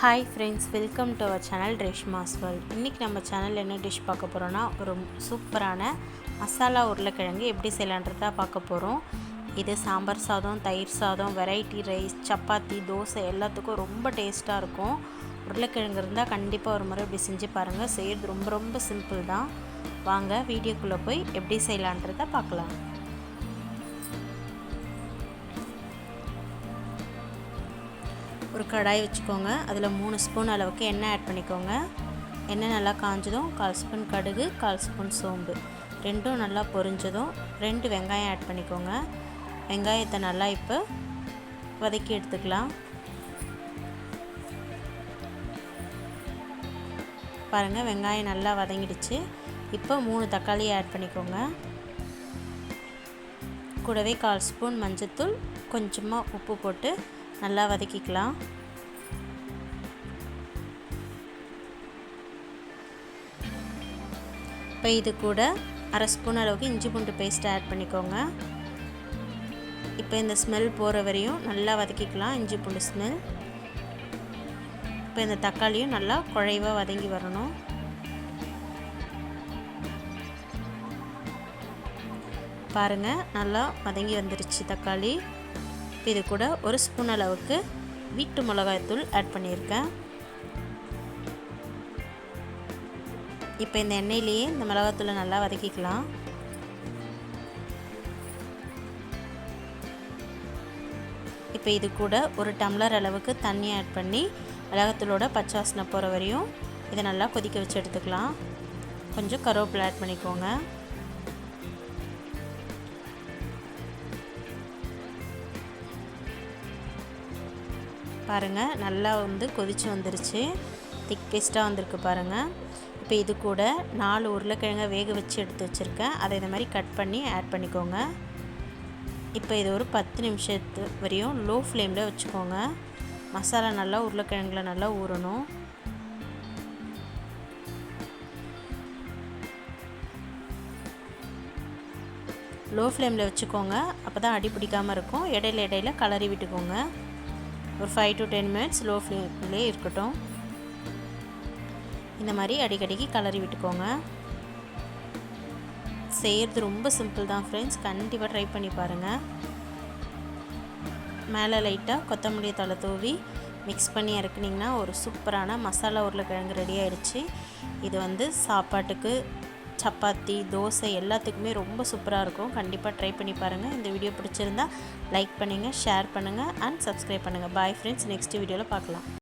Hi friends, welcome to our channel Reshma's world. இன்றைக்கி நம்ம சேனலில் என்ன டிஷ் பார்க்க போகிறோன்னா, ஒரு சூப்பரான மசாலா உருளைக்கிழங்கு எப்படி செய்யலான்றதா பார்க்க போகிறோம். இது சாம்பார் சாதம், தயிர் சாதம், வெரைட்டி ரைஸ், சப்பாத்தி, தோசை எல்லாத்துக்கும் ரொம்ப டேஸ்ட்டாக இருக்கும். உருளைக்கிழங்கு இருந்தால் கண்டிப்பாக ஒரு முறை இப்படி செஞ்சு பாருங்கள். செய்கிறது ரொம்ப ரொம்ப சிம்பிள் தான். வாங்க வீடியோக்குள்ளே போய் எப்படி செய்யலான்றதை பார்க்கலாம். ஒரு கடாய் வச்சுக்கோங்க. அதில் 3 ஸ்பூன் அளவுக்கு எண்ணெய் ஆட் பண்ணிக்கோங்க. எண்ணெய் நல்லா காஞ்சதும் 1/4 ஸ்பூன் கடுகு, 1/4 ஸ்பூன் சோம்பு ரெண்டும் நல்லா பொரிஞ்சதும் 2 வெங்காயம் ஆட் பண்ணிக்கோங்க. வெங்காயத்தை நல்லா இப்போ வதக்கி எடுத்துக்கலாம். பாருங்கள், வெங்காயம் நல்லா வதங்கிடுச்சு. இப்போ 3 தக்காளி ஆட் பண்ணிக்கோங்க. கூடவே 1/4 ஸ்பூன் மஞ்சள்தூள், கொஞ்சமாக உப்பு போட்டு நல்லா வதக்கிக்கலாம். இப்போ இது கூட 1/2 ஸ்பூன் அளவுக்கு இஞ்சி பூண்டு பேஸ்ட் ஆட் பண்ணிக்கோங்க. இப்போ இந்த ஸ்மெல் போகிற வரையும் நல்லா வதக்கிக்கலாம், இஞ்சி பூண்டு ஸ்மெல். இப்போ இந்த தக்காளியும் நல்லா குழைவாக வதங்கி வரணும். பாருங்கள், நல்லா வதங்கி வந்துருச்சு தக்காளி. இது கூட 1 ஸ்பூன் அளவுக்கு வீட்டு மிளகாய்த்தூள் ஆட் பண்ணியிருக்கேன். இப்போ இந்த எண்ணெயிலேயே இந்த மிளகாய்த்தூளை நல்லா வதக்கிக்கலாம். இப்போ இது கூட 1 டம்ளர் அளவுக்கு தண்ணி ஆட் பண்ணி மிளகாய்த்தூளோட பச்சை வாசனை போகிற வரையும் இதை நல்லா கொதிக்க வச்சு எடுத்துக்கலாம். கொஞ்சம் கருவேப்பிலை ஆட் பண்ணிக்கோங்க. பாருங்கள், நல்லா கொதிச்சு வந்துருச்சு. திக் பேஸ்ட்டாக வந்திருக்கு பாருங்கள். இப்போ இது கூட 4 உருளைக்கிழங்கை வேக வச்சு எடுத்து வச்சுருக்கேன். அதை இந்த மாதிரி கட் பண்ணி ஆட் பண்ணிக்கோங்க. இப்போ இது ஒரு 10 நிமிஷத்து வரையும் லோ ஃப்ளேமில் வச்சுக்கோங்க. மசாலா நல்லா உருளைக்கிழங்குல நல்லா ஊறணும். லோ ஃப்ளேமில் வச்சுக்கோங்க, அப்போ தான் அடி பிடிக்காமல் இருக்கும். இடையில கலரி விட்டுக்கோங்க. ஒரு 5 to 10 மினிட்ஸ் லோ ஃப்ளேம்லே இருக்கட்டும். இந்த மாதிரி அடிக்கடிக்கு கலரி விட்டுக்கோங்க. செய்கிறது ரொம்ப சிம்பிள் தான் ஃப்ரெண்ட்ஸ், கண்டிப்பாக ட்ரை பண்ணி பாருங்கள். மேலே லைட்டாக கொத்தமல்லி தழை தூவி மிக்ஸ் பண்ணி இறக்குனிங்கன்னா ஒரு சூப்பரான மசாலா உருளைக்கிழங்கு ரெடி ஆகிடுச்சு. இது சாப்பாட்டுக்கு, சப்பாத்தி, தோசை எல்லாத்துக்குமே ரொம்ப சூப்பராக இருக்கும். கண்டிப்பாக ட்ரை பண்ணி பாருங்கள். இந்த வீடியோ பிடிச்சிருந்தா லைக் பண்ணுங்கள், ஷேர் பண்ணுங்கள் அண்ட் சப்ஸ்கிரைப் பண்ணுங்கள். பாய் ஃப்ரெண்ட்ஸ், நெக்ஸ்ட் வீடியோவில் பார்க்கலாம்.